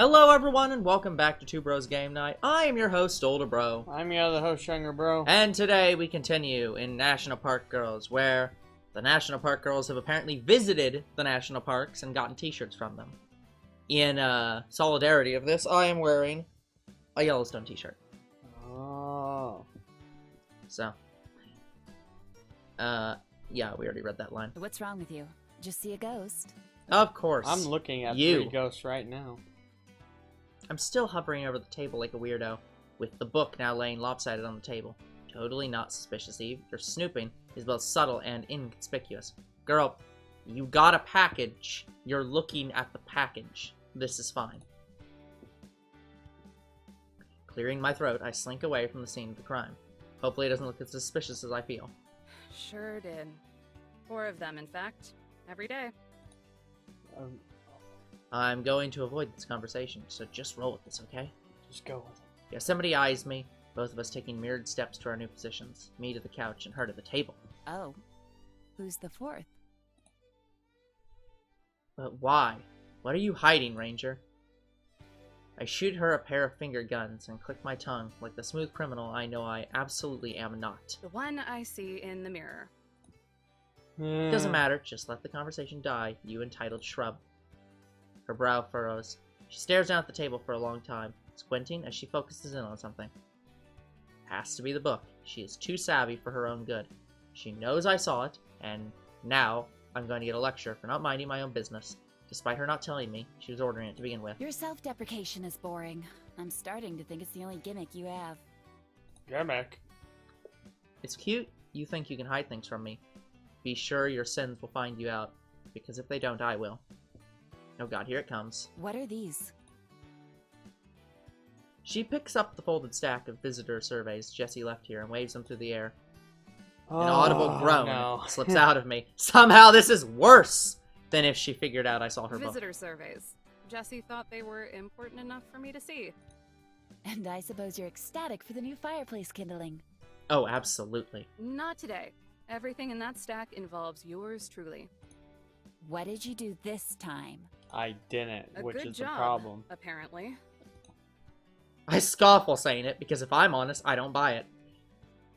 Hello everyone and welcome back to Two Bros Game Night. I am your host, Older Bro. I'm your other host, Younger Bro. And today we continue in National Park Girls, where the National Park Girls have apparently visited the national parks and gotten t-shirts from them. In solidarity of this, I am wearing a Yellowstone t-shirt. Oh. So, yeah, we already read that line. What's wrong with you? Just see a ghost? Of course. I'm looking at You. 3 ghosts right now. I'm still hovering over the table like a weirdo, with the book now laying lopsided on the table. Totally not suspicious, Eve. Your snooping is both subtle and inconspicuous. Girl, you got a package. You're looking at the package. This is fine. Clearing my throat, I slink away from the scene of the crime. Hopefully it doesn't look as suspicious as I feel. Sure did. 4 of them, in fact. Every day. I'm going to avoid this conversation, so just roll with this, okay? Just go with it. Yosemite eyes me, both of us taking mirrored steps to our new positions. Me to the couch and her to the table. Oh. Who's the 4th? But why? What are you hiding, Ranger? I shoot her a pair of finger guns and click my tongue like the smooth criminal I know I absolutely am not. The one I see in the mirror. Doesn't matter, just let the conversation die, you entitled shrub. Her brow furrows. She stares down at the table for a long time, squinting as she focuses in on something. Has to be the book. She is too savvy for her own good. She knows I saw it, and now I'm going to get a lecture for not minding my own business. Despite her not telling me, she was ordering it to begin with. Your self-deprecation is boring. I'm starting to think it's the only gimmick you have. Gimmick. It's cute you think you can hide things from me. Be sure your sins will find you out, because if they don't, I will. Oh god, here it comes. What are these? She picks up the folded stack of visitor surveys Jessie left here and waves them through the air. An audible groan no. slips out of me. Somehow this is worse than if she figured out I saw her book. Visitor surveys. Jesse thought they were important enough for me to see. And I suppose you're ecstatic for the new fireplace kindling. Oh, absolutely. Not today. Everything in that stack involves yours truly. What did you do this time? I didn't, A which good is job, the problem. apparently. I scoff while saying it, because if I'm honest, I don't buy it.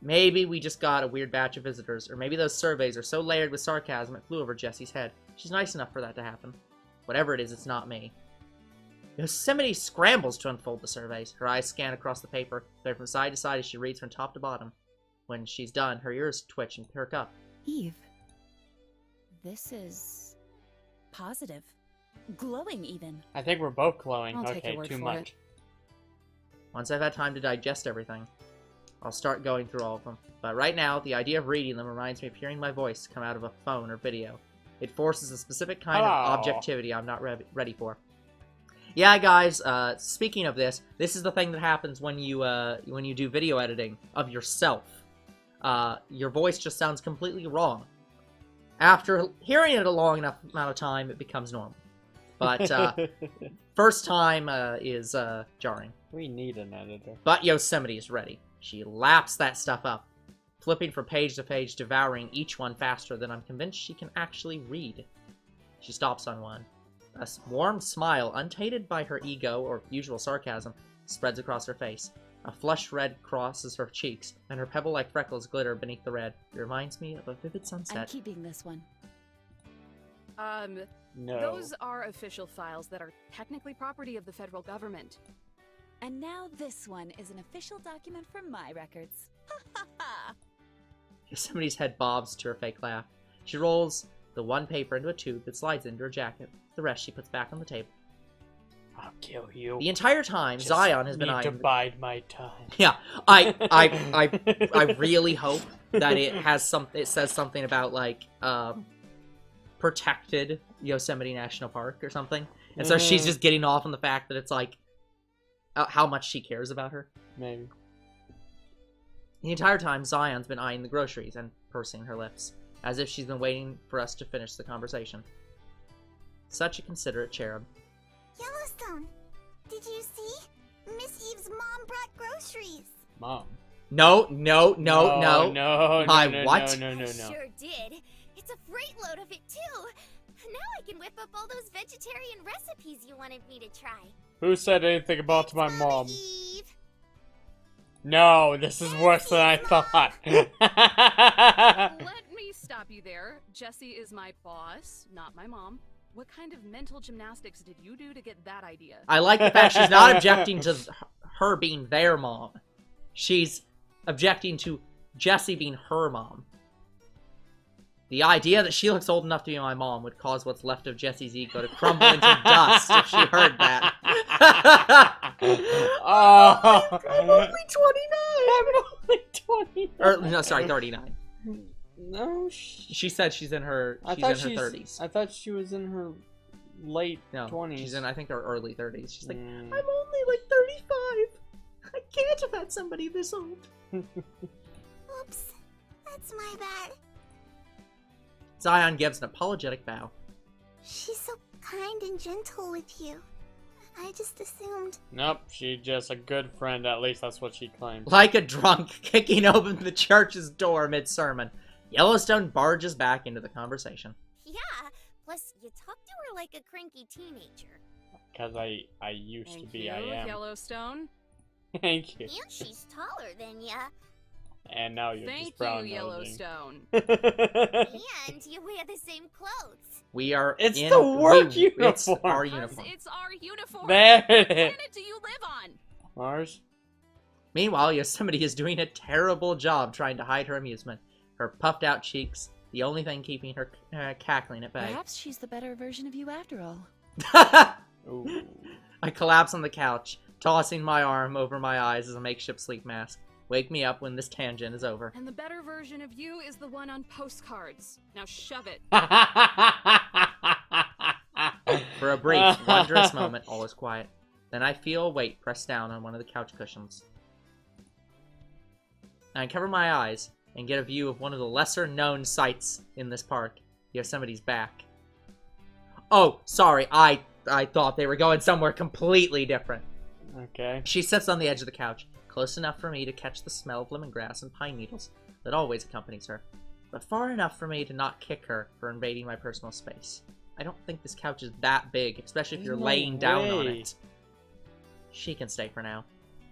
Maybe we just got a weird batch of visitors, or maybe those surveys are so layered with sarcasm it flew over Jessie's head. She's nice enough for that to happen. Whatever it is, it's not me. Yosemite scrambles to unfold the surveys. Her eyes scan across the paper, going from side to side as she reads from top to bottom. When she's done, her ears twitch and perk up. Eve. This is... positive. Glowing, even. I think we're both glowing. I'll take Okay, your word too for much. it. Once I've had time to digest everything, I'll start going through all of them. But right now, the idea of reading them reminds me of hearing my voice come out of a phone or video. It forces a specific kind of objectivity I'm not ready for. Yeah, guys, speaking of this is the thing that happens when you do video editing of yourself. Your voice just sounds completely wrong. After hearing it a long enough amount of time, it becomes normal. But first time is jarring. We need an editor. But Yosemite is ready. She laps that stuff up, flipping from page to page, devouring each one faster than I'm convinced she can actually read. She stops on one. A warm smile, untainted by her ego or usual sarcasm, spreads across her face. A flush red crosses her cheeks, and her pebble-like freckles glitter beneath the red. It reminds me of a vivid sunset. I'm keeping this one. No. Those are official files that are technically property of the federal government. And now this one is an official document for my records. Ha ha ha! Yosemite's head bobs to her fake laugh. She rolls the one paper into a tube that slides into her jacket. The rest she puts back on the table. I'll kill you. The entire time, Just Zion has been need to eyeing... bide my time. Yeah, I really hope that it says something about, like, protected Yosemite National Park or something. And so she's just getting off on the fact that it's, like, how much she cares about her. Maybe. The entire time, Zion's been eyeing the groceries and pursing her lips, as if she's been waiting for us to finish the conversation. Such a considerate cherub. Yellowstone, did you see? Miss Eve's mom brought groceries. Mom. No. No. My what? No. Sure did. It's a freight load of it too. Now I can whip up all those vegetarian recipes you wanted me to try. Who said anything about my Mama mom? Eve. No, this is worse than I thought. Let me stop you there. Jessie is my boss, not my mom. What kind of mental gymnastics did you do to get that idea? I like the fact she's not objecting to her being their mom. She's objecting to Jessie being her mom. The idea that she looks old enough to be my mom would cause what's left of Jessie's ego to crumble into dust if she heard that. Oh, I'm only 29! I'm only 20. No, sorry, 39. No, She said she's in her 30s. I thought she was in her late No, 20s. she's in, I think, her early 30s. She's like, Mm. I'm only like 35. I can't have had somebody this old. Oops. That's my bad. Zion gives an apologetic bow. She's so kind and gentle with you. I just assumed. Nope, she's just a good friend. At least that's what she claims. Like a drunk kicking open the church's door mid-sermon, Yellowstone barges back into the conversation. Yeah. Plus, you talk to her like a cranky teenager. Because I used to Thank be, you, I am. Yellowstone. Thank you. And she's taller than ya. And now you're Thank just brown you, nosing. Yellowstone. And you wear the same clothes. We are It's in the work It's uniform. our 'Cause uniform. it's our uniform. There What it is. planet do you live on? Mars? Meanwhile, Yosemite is doing a terrible job trying to hide her amusement. Her puffed out cheeks, the only thing keeping her cackling at bay. Perhaps she's the better version of you after all. Ooh. I collapse on the couch, tossing my arm over my eyes as a makeshift sleep mask. Wake me up when this tangent is over. And the better version of you is the one on postcards. Now shove it. For a brief, wondrous moment, all is quiet. Then I feel a weight pressed down on one of the couch cushions. I cover my eyes and get a view of one of the lesser-known sights in this park, Yosemite's back. Oh, sorry, I thought they were going somewhere completely different. Okay. She sits on the edge of the couch, close enough for me to catch the smell of lemongrass and pine needles that always accompanies her, but far enough for me to not kick her for invading my personal space. I don't think this couch is that big, especially if you're No laying down on way. it. She can stay for now.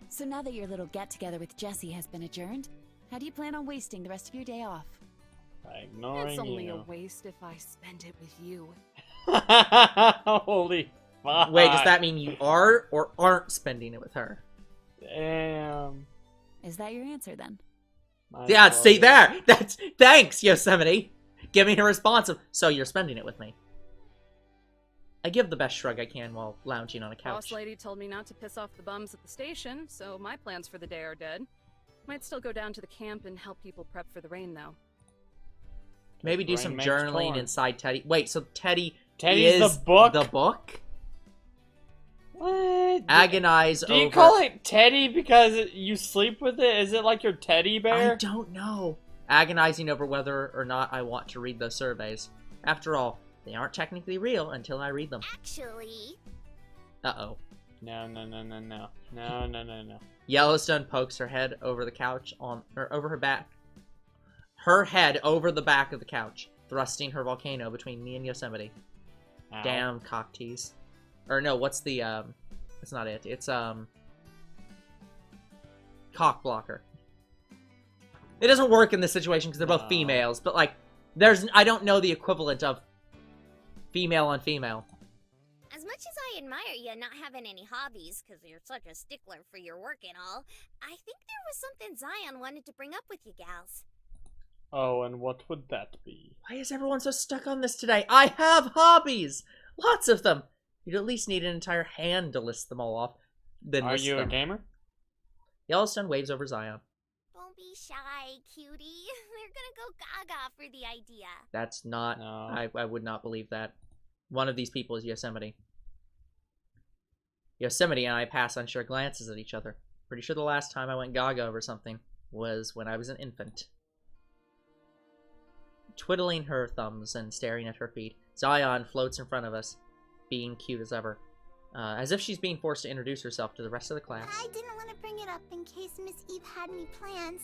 So now that your little get-together with Jessie has been adjourned, how do you plan on wasting the rest of your day off? By ignoring It's only a you. waste if I spend it with you. Holy fuck. Wait, does that mean you are or aren't spending it with her? Damn. Is that your answer then? My Yeah, see brother. there! That's thanks, Yosemite! Giving a response of, so you're spending it with me. I give the best shrug I can while lounging on a couch. Boss lady told me not to piss off the bums at the station, so my plans for the day are dead. Might still go down to the camp and help people prep for the rain, though. Maybe do Rain some makes journaling corn. inside Teddy. Wait, so Teddy's Teddy's the book? The book? What? Agonize Do over... you call it Teddy because you sleep with it? Is it like your teddy bear? I don't know. Agonizing over whether or not I want to read those surveys. After all, they aren't technically real until I read them. Actually, Uh-oh. No. Yellowstone pokes her head over the couch over her back. Her head over the back of the couch, thrusting her volcano between me and Yosemite. Ow. Damn cock tease. Or no, what's the, it's not it. It's, cock blocker. It doesn't work in this situation because they're both No. females, but, like, I don't know the equivalent of female on female. as much as I admire you not having any hobbies, because you're such a stickler for your work and all, I think there was something Zion wanted to bring up with you gals. Oh, and what would that be? Why is everyone so stuck on this today? I have hobbies! Lots of them! You'd at least need an entire hand to list them all off. Then Are list you a them. gamer? Yellowstone waves over Zion. Don't be shy, cutie. They're gonna go gaga for the idea. That's not... No. I would not believe that. One of these people is Yosemite. Yosemite and I pass unsure glances at each other. Pretty sure the last time I went gaga over something was when I was an infant. Twiddling her thumbs and staring at her feet, Zion floats in front of us, being cute as ever. As if she's being forced to introduce herself to the rest of the class. I didn't want to bring it up in case Miss Eve had any plans,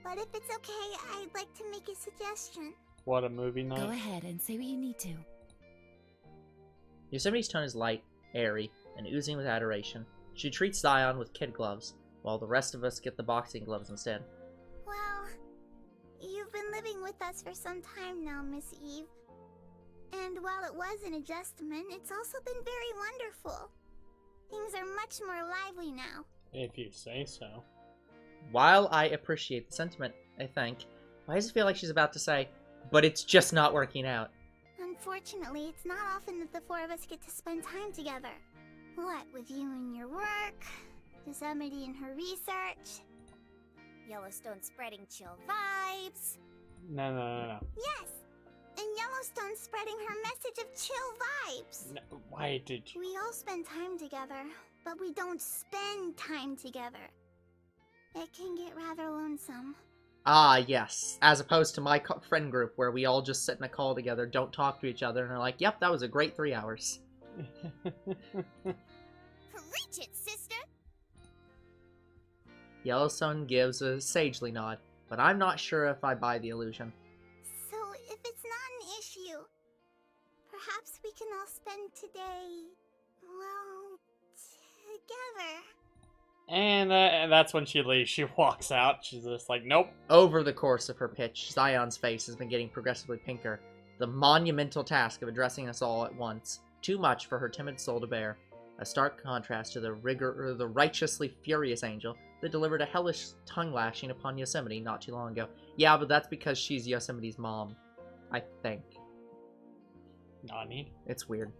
but if it's okay, I'd like to make a suggestion. What, a movie night? Go ahead and say what you need to. Yosemite's tone is light, airy, and oozing with adoration. She treats Zion with kid gloves, while the rest of us get the boxing gloves instead. Well, you've been living with us for some time now, Miss Eve. And while it was an adjustment, it's also been very wonderful. Things are much more lively now. If you say so. While I appreciate the sentiment, I think, why does it feel like she's about to say, but it's just not working out? Unfortunately, it's not often that the four of us get to spend time together. What with you and your work, Yosemite and her research. Yellowstone spreading chill vibes. No. Yes, and Yellowstone spreading her message of chill vibes. No, why did you? We all spend time together, but we don't spend time together. It can get rather lonesome. Ah, yes. As opposed to my friend group, where we all just sit in a call together, don't talk to each other, and are like, yep, that was a great 3 hours. Preach it, sister! Yellowstone gives a sagely nod, but I'm not sure if I buy the illusion. So, if it's not an issue, perhaps we can all spend today, well, together. And that's when she leaves. She walks out. She's just like, nope. Over the course of her pitch, Zion's face has been getting progressively pinker. The monumental task of addressing us all at once. Too much for her timid soul to bear. A stark contrast to the righteously furious angel that delivered a hellish tongue-lashing upon Yosemite not too long ago. Yeah, but that's because she's Yosemite's mom. I think. Nani? It's weird.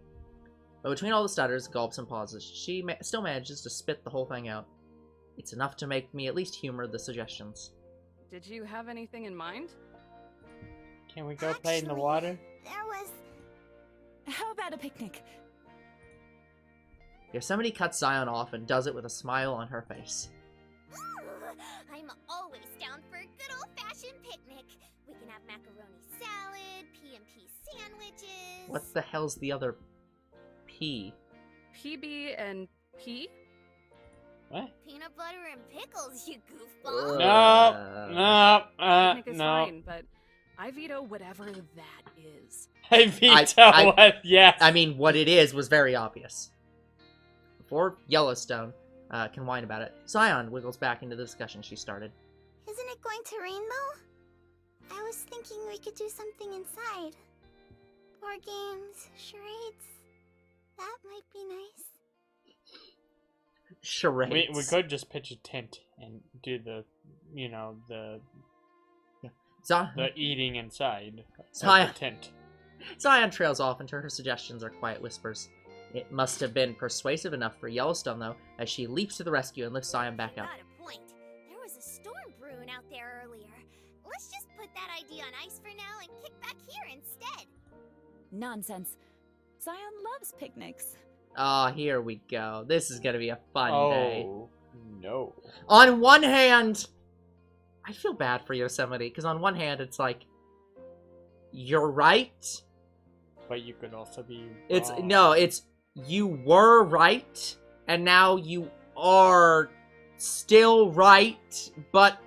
But between all the stutters, gulps, and pauses, she still manages to spit the whole thing out. It's enough to make me at least humor the suggestions. Did you have anything in mind? Can we go play in the water? There was... How about a picnic? Yosemite cuts Zion off and does it with a smile on her face. I'm always down for a good old-fashioned picnic. We can have macaroni salad, P&P sandwiches. What the hell's the other P? PB and P? What? Peanut butter and pickles, you goofball. Picnic is No. fine, but I veto whatever that is. I veto what? Yes. I mean, what it is was very obvious. Before Yellowstone can whine about it, Zion wiggles back into the discussion she started. Isn't it going to rain, though? I was thinking we could do something inside. Board games, charades. That might be nice. Charades. We could just pitch a tent and do the, you know, the eating inside of the tent. Zion trails off into her suggestions or quiet whispers. It must have been persuasive enough for Yellowstone, though, as she leaps to the rescue and lifts Zion back up. Got a point. There was a storm brewing out there earlier. Let's just put that idea on ice for now and kick back here instead. Nonsense. Zion loves picnics. Ah, here we go. This is gonna be a fun day. Oh, no. On one hand, I feel bad for Yosemite, because on one hand, it's like, you're right. But you could also be wrong. It's you were right, and now you are still right, but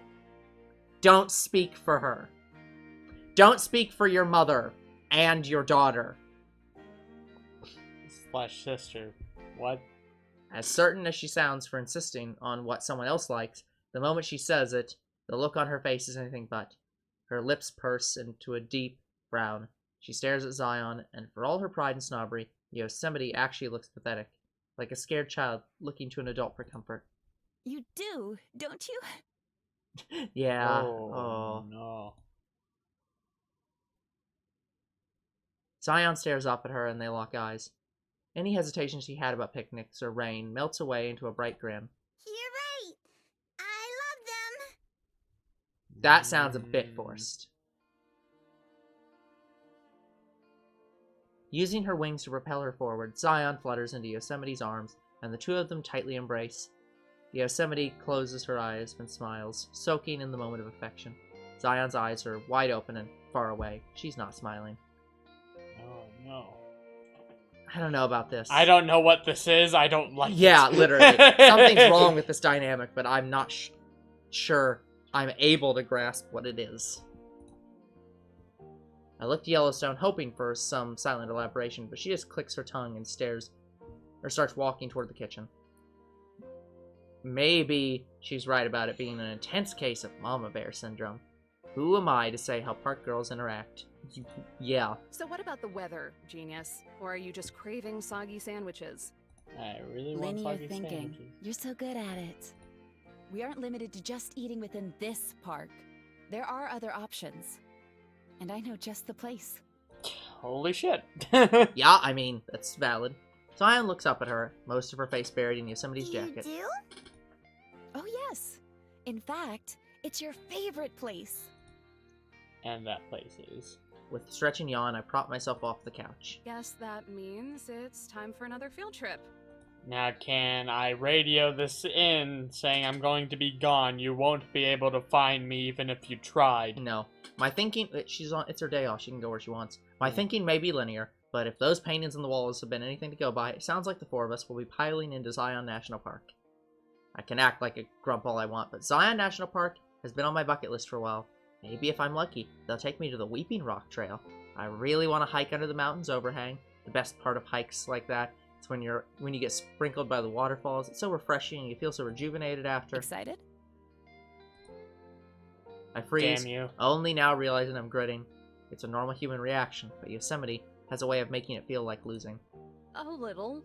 don't speak for her. Don't speak for your mother and your daughter. Slash sister. What? As certain as she sounds for insisting on what someone else likes, the moment she says it, the look on her face is anything but. Her lips purse into a deep frown. She stares at Zion, and for all her pride and snobbery, Yosemite actually looks pathetic, like a scared child looking to an adult for comfort. You do, don't you? Yeah. Oh, no. Zion stares up at her, and they lock eyes. Any hesitation she had about picnics or rain melts away into a bright grin. You're right. I love them. That sounds a bit forced. Using her wings to propel her forward, Zion flutters into Yosemite's arms, and the two of them tightly embrace. Yosemite closes her eyes and smiles, soaking in the moment of affection. Zion's eyes are wide open and far away. She's not smiling. Oh, no. I don't know about this. I don't know what this is. I don't like Yeah, it. literally. Something's wrong with this dynamic, but I'm not sure I'm able to grasp what it is. I look to Yellowstone, hoping for some silent elaboration, but she just clicks her tongue and stares or starts walking toward the kitchen. Maybe she's right about it being an intense case of mama bear syndrome. Who am I to say how park girls interact? Yeah. So what about the weather, genius? Or are you just craving soggy sandwiches? I really want Linear soggy thinking. sandwiches. You're so good at it. We aren't limited to just eating within this park. There are other options. And I know just the place. Holy shit. Yeah, I mean, that's valid. Zion looks up at her, most of her face buried in Yosemite's jacket. You do? Oh yes. In fact, it's your favorite place. And that place is. With a stretching yawn, I prop myself off the couch. Guess that means it's time for another field trip. Now can I radio this in, saying I'm going to be gone? You won't be able to find me even if you tried. No. My thinking, it's her day off, she can go where she wants. My thinking may be linear, but if those paintings on the walls have been anything to go by, it sounds like the four of us will be piling into Zion National Park. I can act like a grump all I want, but Zion National Park has been on my bucket list for a while. Maybe if I'm lucky, they'll take me to the Weeping Rock Trail. I really want to hike under the mountain's overhang. The best part of hikes like that is when you get sprinkled by the waterfalls. It's so refreshing and you feel so rejuvenated after. Excited? I freeze, Damn you. only now realizing I'm gritting. It's a normal human reaction, but Yosemite has a way of making it feel like losing. A little.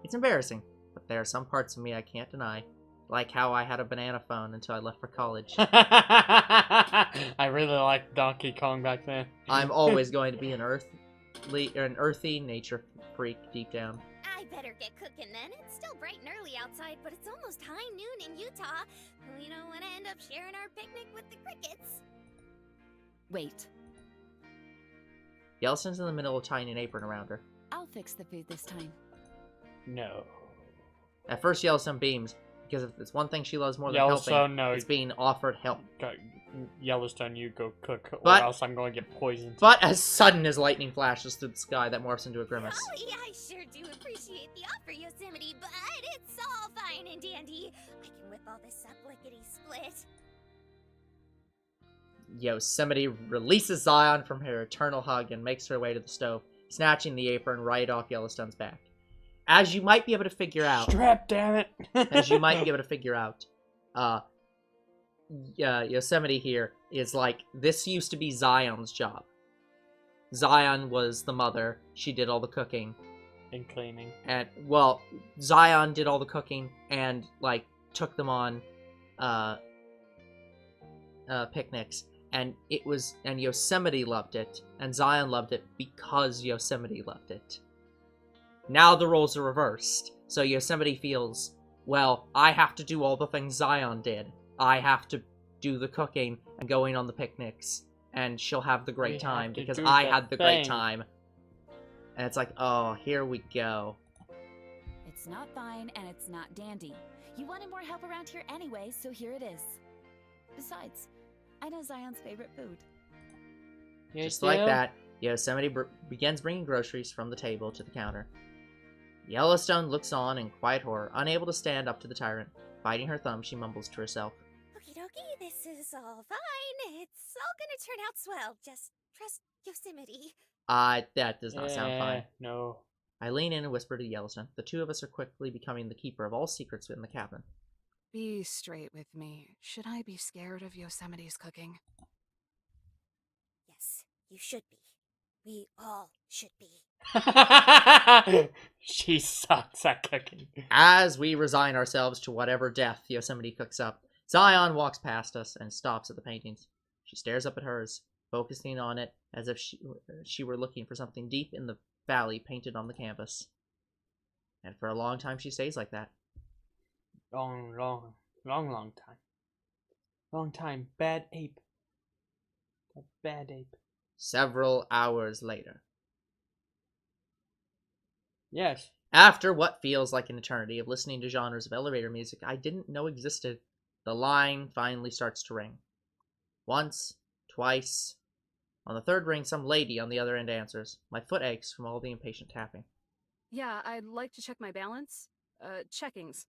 It's embarrassing, but there are some parts of me I can't deny. Like how I had a banana phone until I left for college. I really liked Donkey Kong back then. I'm always going to be an earthy nature freak deep down. I better get cooking then. It's still bright and early outside, but it's almost high noon in Utah. We don't want to end up sharing our picnic with the crickets. Wait, Yellowstone's in the middle of tying an apron around her. I'll fix the food this time. No. At first, Yellowstone beams, because if it's one thing she loves more than Yellowstone, helping, no. it's being offered help. Go, Yellowstone, you go cook, or But- else I'm going to get poisoned. But as sudden as lightning flashes through the sky, that morphs into a grimace. Golly, I sure do appreciate the offer, Yosemite, but it's all fine and dandy. I can whip all this up lickety-split. Yosemite releases Zion from her eternal hug and makes her way to the stove, snatching the apron right off Yellowstone's back. As you might be able to figure out, Strap, damn it! Yosemite here is like, this used to be Zion's job. Zion was the mother. She did all the cooking. And cleaning. And, well, Zion did all the cooking and, like, took them on, picnics. And Yosemite loved it. And Zion loved it because Yosemite loved it. Now the roles are reversed. So Yosemite feels, well, I have to do all the things Zion did. I have to do the cooking and going on the picnics. And she'll have the great We time have to because do I the had the great thing. time. And it's like, oh, here we go. It's not fine and it's not dandy. You wanted more help around here anyway, so here it is. Besides, I know Zion's favorite food. You Just like do? that, Yosemite begins bringing groceries from the table to the counter. Yellowstone looks on in quiet horror, unable to stand up to the tyrant. Biting her thumb, she mumbles to herself. Okie dokie, this is all fine. It's all gonna turn out swell. Just trust Yosemite. That does not sound fine. No. I lean in and whisper to Yellowstone. The two of us are quickly becoming the keeper of all secrets in the cabin. Be straight with me. Should I be scared of Yosemite's cooking? Yes, you should be. We all should be. She sucks at cooking. As we resign ourselves to whatever death Yosemite cooks up, Zion walks past us and stops at the paintings. She stares up at hers, focusing on it as if she were looking for something deep in the valley painted on the canvas. And for a long time she stays like that. Long time. Long time. Bad ape. A bad ape. Several hours later. Yes. After what feels like an eternity of listening to genres of elevator music I didn't know existed, the line finally starts to ring. Once, twice. On the third ring, some lady on the other end answers. My foot aches from all the impatient tapping. Yeah, I'd like to check my balance. Checkings.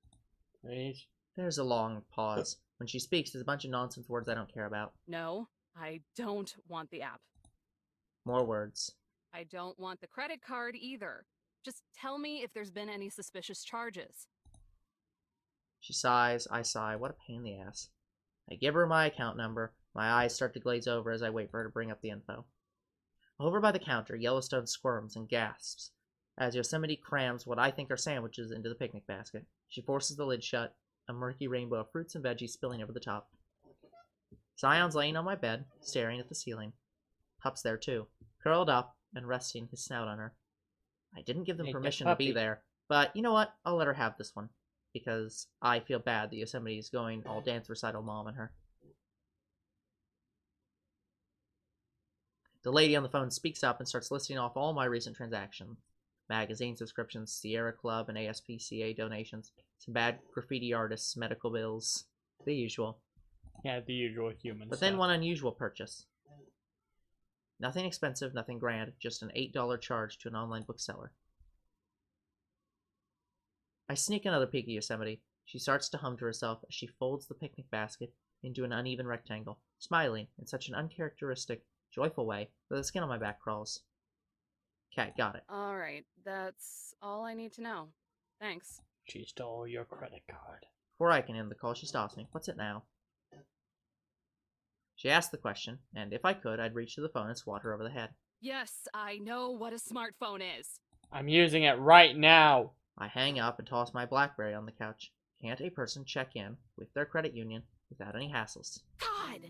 Please. There's a long pause. When she speaks, there's a bunch of nonsense words I don't care about. No, I don't want the app. More words. I don't want the credit card either. Just tell me if there's been any suspicious charges. She sighs, I sigh. What a pain in the ass. I give her my account number. My eyes start to glaze over as I wait for her to bring up the info. Over by the counter, Yellowstone squirms and gasps as Yosemite crams what I think are sandwiches into the picnic basket. She forces the lid shut, a murky rainbow of fruits and veggies spilling over the top. Zion's laying on my bed, staring at the ceiling. Pup's there too, curled up and resting his snout on her. I didn't give them permission to be there, but you know what? I'll let her have this one, because I feel bad that Yosemite is going all dance recital mom on her. The lady on the phone speaks up and starts listing off all my recent transactions. Magazine subscriptions, Sierra Club, and ASPCA donations, some bad graffiti artists, medical bills, the usual. Yeah, the usual human But stuff. then one unusual purchase. Nothing expensive, nothing grand, just an $8 charge to an online bookseller. I sneak another peek at Yosemite. She starts to hum to herself as she folds the picnic basket into an uneven rectangle, smiling in such an uncharacteristic, joyful way that the skin on my back crawls. Cat, got it. All right, that's all I need to know. Thanks. She stole your credit card. Before I can end the call, she stops me. What's it now? She asked the question, and if I could, I'd reach to the phone and swat her over the head. Yes, I know what a smartphone is. I'm using it right now. I hang up and toss my BlackBerry on the couch. Can't a person check in with their credit union without any hassles? God!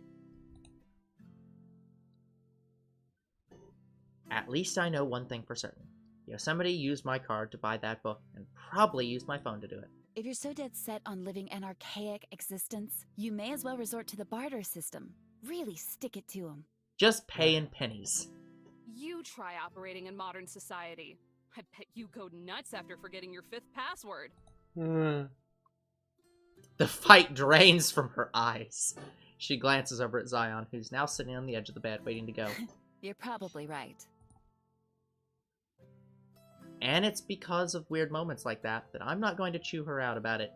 At least I know one thing for certain. Yosemite used my card to buy that book, and probably used my phone to do it. If you're so dead set on living an archaic existence, you may as well resort to the barter system. Really stick it to 'em. Just pay in pennies. You try operating in modern society. I bet you go nuts after forgetting your 5th password. The fight drains from her eyes. She glances over at Zion, who's now sitting on the edge of the bed, waiting to go. You're probably right. And it's because of weird moments like that I'm not going to chew her out about it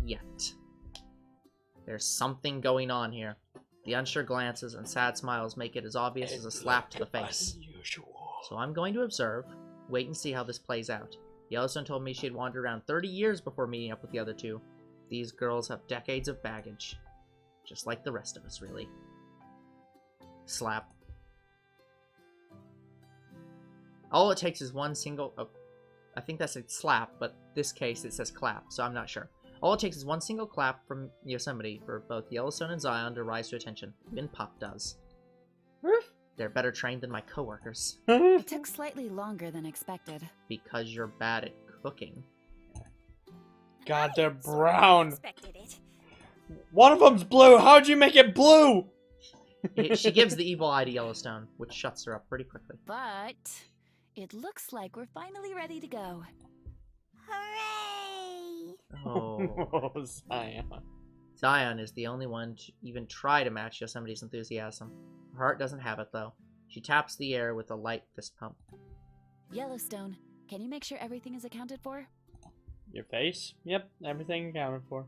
yet. There's something going on here. The unsure glances and sad smiles make it as obvious as a slap to the face. So I'm going to observe, wait and see how this plays out. Yellowstone told me she had wandered around 30 years before meeting up with the other two. These girls have decades of baggage. Just like the rest of us, really. Slap. All it takes is one single... Oh, I think that's a slap, but this case it says clap, so I'm not sure. All it takes is one single clap from Yosemite for both Yellowstone and Zion to rise to attention. Even Pup does. They're better trained than my coworkers. It took slightly longer than expected. Because you're bad at cooking. God, they're Sort of brown. expected it. One of them's blue. How'd you make it blue? She gives the evil eye to Yellowstone, which shuts her up pretty quickly. But it looks like we're finally ready to go. Hooray! Oh. Oh, Zion. Zion is the only one to even try to match Yosemite's enthusiasm. Her heart doesn't have it, though. She taps the air with a light fist pump. Yellowstone, can you make sure everything is accounted for? Your face? Yep, everything accounted for.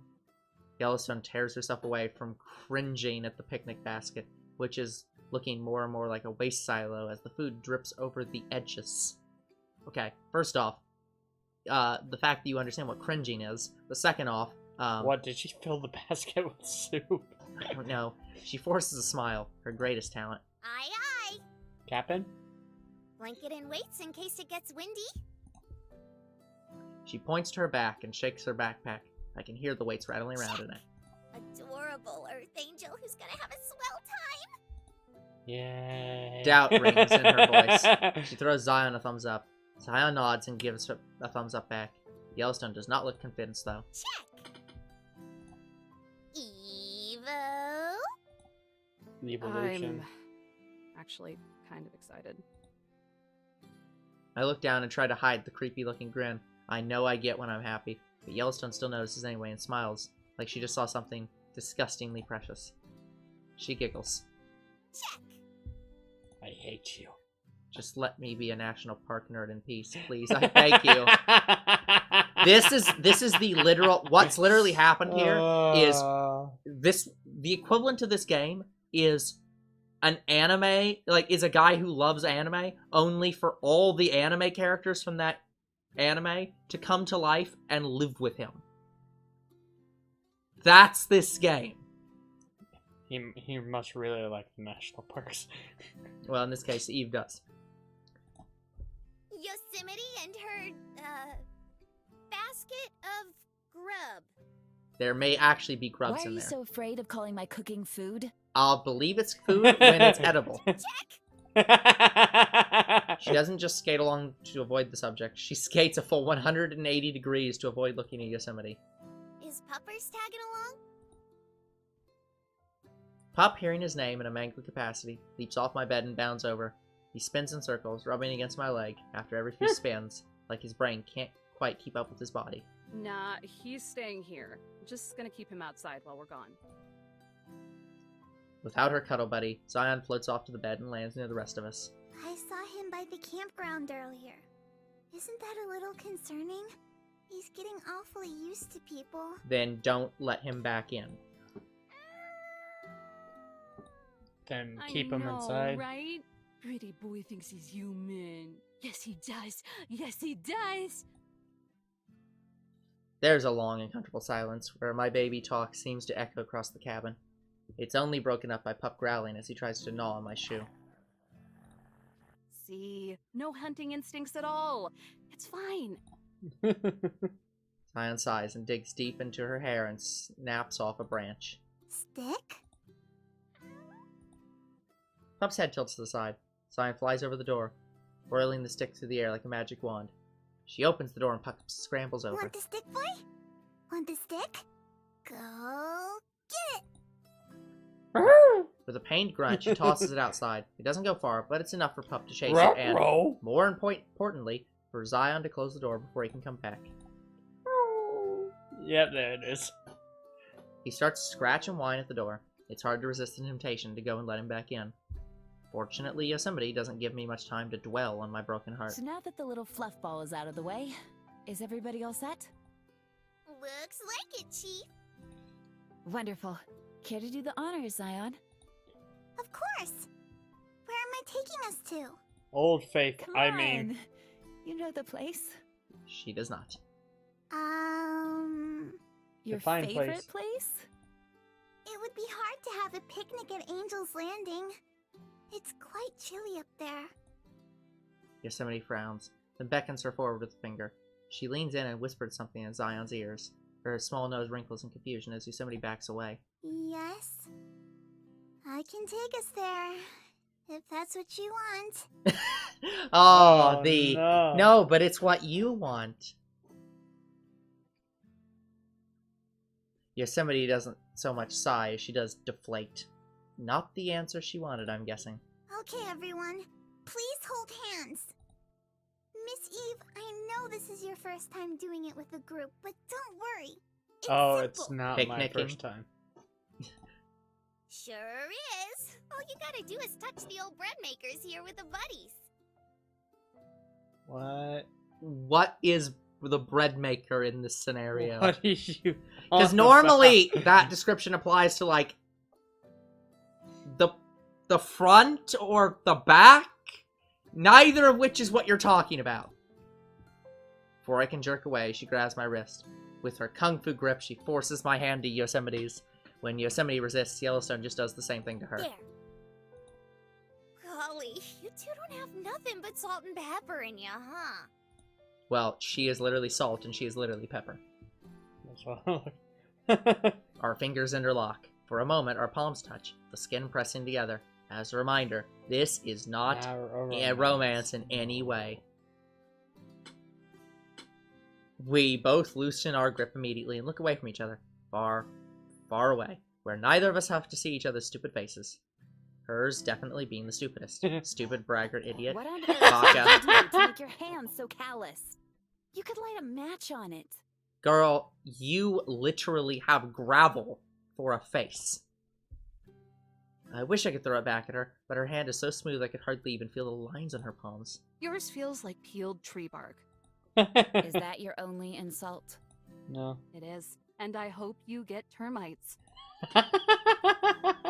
Yellowstone tears herself away from cringing at the picnic basket, which is looking more and more like a waste silo as the food drips over the edges. Okay, first off, the fact that you understand what cringing is, but second off, What, did she fill the basket with soup? I don't know. She forces a smile, her greatest talent. Aye, aye. Captain? Blanket and weights in case it gets windy. She points to her back and shakes her backpack. I can hear the weights rattling around in it. Adorable Earth Angel who's gonna have a swell time. Yay. Doubt rings in her voice. She throws Zion a thumbs up. Zion nods and gives her a thumbs up back. Yellowstone does not look convinced, though. Check. Evo. Evolution. I'm actually kind of excited. I look down and try to hide the creepy-looking grin. I know I get when I'm happy, but Yellowstone still notices anyway and smiles, like she just saw something disgustingly precious. She giggles. Check. I hate you. Just let me be a national park nerd in peace, please. I beg you. This is the literal... What's literally happened here is... The equivalent to this game is an anime... Like, is a guy who loves anime, only for all the anime characters from that anime to come to life and live with him. That's this game. He must really like the national parks. Well, in this case, Eve does. Yosemite and her, basket of grub. There may actually be grubs Why are in you there. so afraid of calling my cooking food? I'll believe it's food when it's edible. She doesn't just skate along to avoid the subject. She skates a full 180 degrees to avoid looking at Yosemite. Is Puppers tagging along? Pup, hearing his name in a mangled capacity, leaps off my bed and bounds over. He spins in circles, rubbing against my leg after every few spins, like his brain can't quite keep up with his body. Nah, he's staying here. Just gonna keep him outside while we're gone. Without her cuddle buddy, Zion floats off to the bed and lands near the rest of us. I saw him by the campground earlier. Isn't that a little concerning? He's getting awfully used to people. Then don't let him back in. Then keep him inside. Right? Pretty boy thinks he's human. Yes, he does. Yes, he does. There's a long and comfortable silence, where my baby talk seems to echo across the cabin. It's only broken up by Pup growling as he tries to gnaw on my shoe. See? No hunting instincts at all. It's fine. Zion sighs and digs deep into her hair and snaps off a branch. Stick? Pup's head tilts to the side. Zion flies over the door, whirling the stick through the air like a magic wand. She opens the door and Pup scrambles over. Want the stick, boy? Want the stick? Go get it! With a pained grunt, she tosses it outside. It doesn't go far, but it's enough for Pup to chase it and, more importantly, for Zion to close the door before he can come back. Yep, there it is. He starts to scratch and whine at the door. It's hard to resist the temptation to go and let him back in. Fortunately, Yosemite doesn't give me much time to dwell on my broken heart. So now that the little fluff ball is out of the way, is everybody all set? Looks like it, Chief. Wonderful. Care to do the honors, Zion? Of course! Where am I taking us to? Old Faith, Come I on. mean. You know the place. She does not. Your Define favorite place. place? It would be hard to have a picnic at Angel's Landing. It's quite chilly up there. Yosemite frowns, then beckons her forward with a finger. She leans in and whispers something in Zion's ears. Her small nose wrinkles in confusion as Yosemite backs away. Yes? I can take us there, if that's what you want. Oh, no. No, but it's what you want. Yosemite doesn't so much sigh as she does deflate. Not the answer she wanted, I'm guessing. Okay, everyone. Please hold hands. Miss Eve, I know this is your first time doing it with a group, but don't worry. It's Oh, simple. it's not my Picnicking. first time. Sure is. All you gotta do is touch the old bread makers here with the buddies. What? What is the bread maker in this scenario? What is you? Because on normally about? that description applies to like the front or the back, neither of which is what you're talking about. Before I can jerk away, she grabs my wrist. With her kung fu grip, she forces my hand to Yosemite's. When Yosemite resists, Yellowstone just does the same thing to her. There. Golly, you two don't have nothing but salt and pepper in ya, huh? Well, she is literally salt and she is literally pepper. That's what Our fingers interlock. For a moment, our palms touch, the skin pressing together. As a reminder, this is not a romance in any way. We both loosen our grip immediately and look away from each other. Far, far away, where neither of us have to see each other's stupid faces. Hers definitely being the stupidest. Stupid braggart idiot. What on earth Baka. did you do to make your hands so callous? You could light a match on it. Girl, you literally have gravel for a face. I wish I could throw it back at her, but her hand is so smooth I could hardly even feel the lines on her palms. Yours feels like peeled tree bark. Is that your only insult? No. It is. And I hope you get termites.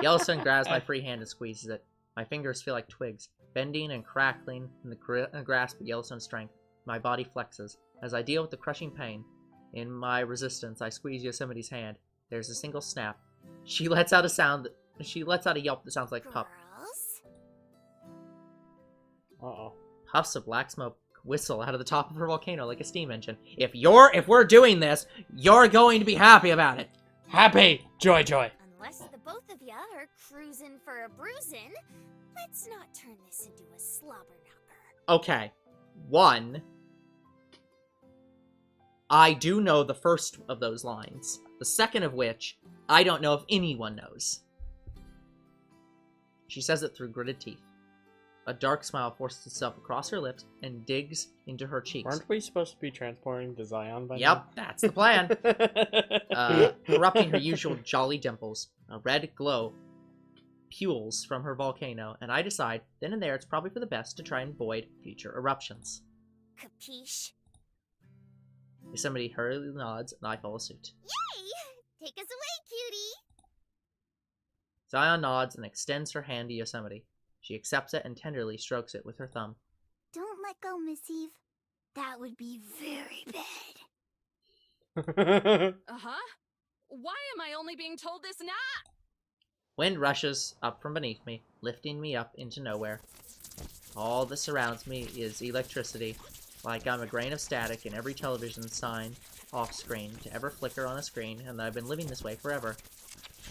Yellowstone grabs my free hand and squeezes it. My fingers feel like twigs, bending and crackling in the grasp of Yellowstone's strength. My body flexes. As I deal with the crushing pain, in my resistance, I squeeze Yosemite's hand. There's a single snap. She lets out a yelp that sounds like pup. Girls? Uh-oh. Puffs of black smoke whistle out of the top of her volcano like a steam engine. If we're doing this, you're going to be happy about it. Happy! Joy, joy! Unless the both of ya are cruising for a bruising, let's not turn this into a slobber knocker. Okay. One, I do know the first of those lines. The second of which, I don't know if anyone knows. She says it through gritted teeth. A dark smile forces itself across her lips and digs into her cheeks. Aren't we supposed to be transporting to Zion by Yep, that's the plan. Erupting her usual jolly dimples, a red glow pules from her volcano, and I decide, then and there, it's probably for the best to try and avoid future eruptions. Capiche? Somebody hurriedly nods, and I follow suit. Yay! Take us away, cutie! Zion nods and extends her hand to Yosemite. She accepts it and tenderly strokes it with her thumb. Don't let go, Miss Eve. That would be very bad. Uh-huh. Why am I only being told this now? Wind rushes up from beneath me, lifting me up into nowhere. All that surrounds me is electricity, like I'm a grain of static in every television sign off-screen to ever flicker on a screen, and I've been living this way forever.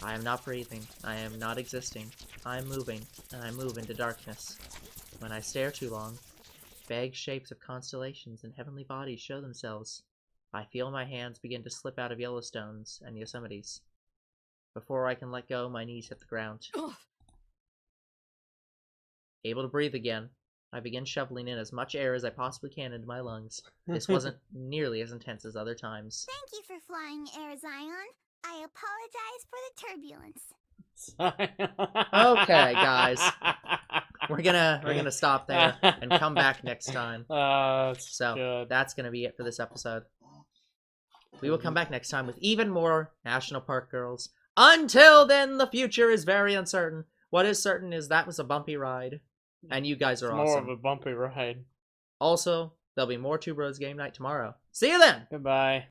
I am not breathing. I am not existing. I am moving, and I move into darkness. When I stare too long, vague shapes of constellations and heavenly bodies show themselves. I feel my hands begin to slip out of Yellowstone's and Yosemite's. Before I can let go, my knees hit the ground. Ugh. Able to breathe again, I begin shoveling in as much air as I possibly can into my lungs. This wasn't nearly as intense as other times. Thank you for flying Air Zion. I apologize for the turbulence. Okay, guys. We're gonna stop there and come back next time. So good. that's gonna be it for this episode. We will come back next time with even more National Park Girls. Until then, the future is very uncertain. What is certain is that was a bumpy ride, and you guys are It's awesome. more of a bumpy ride. Also, there'll be more Two Bros Game Night tomorrow. See you then! Goodbye.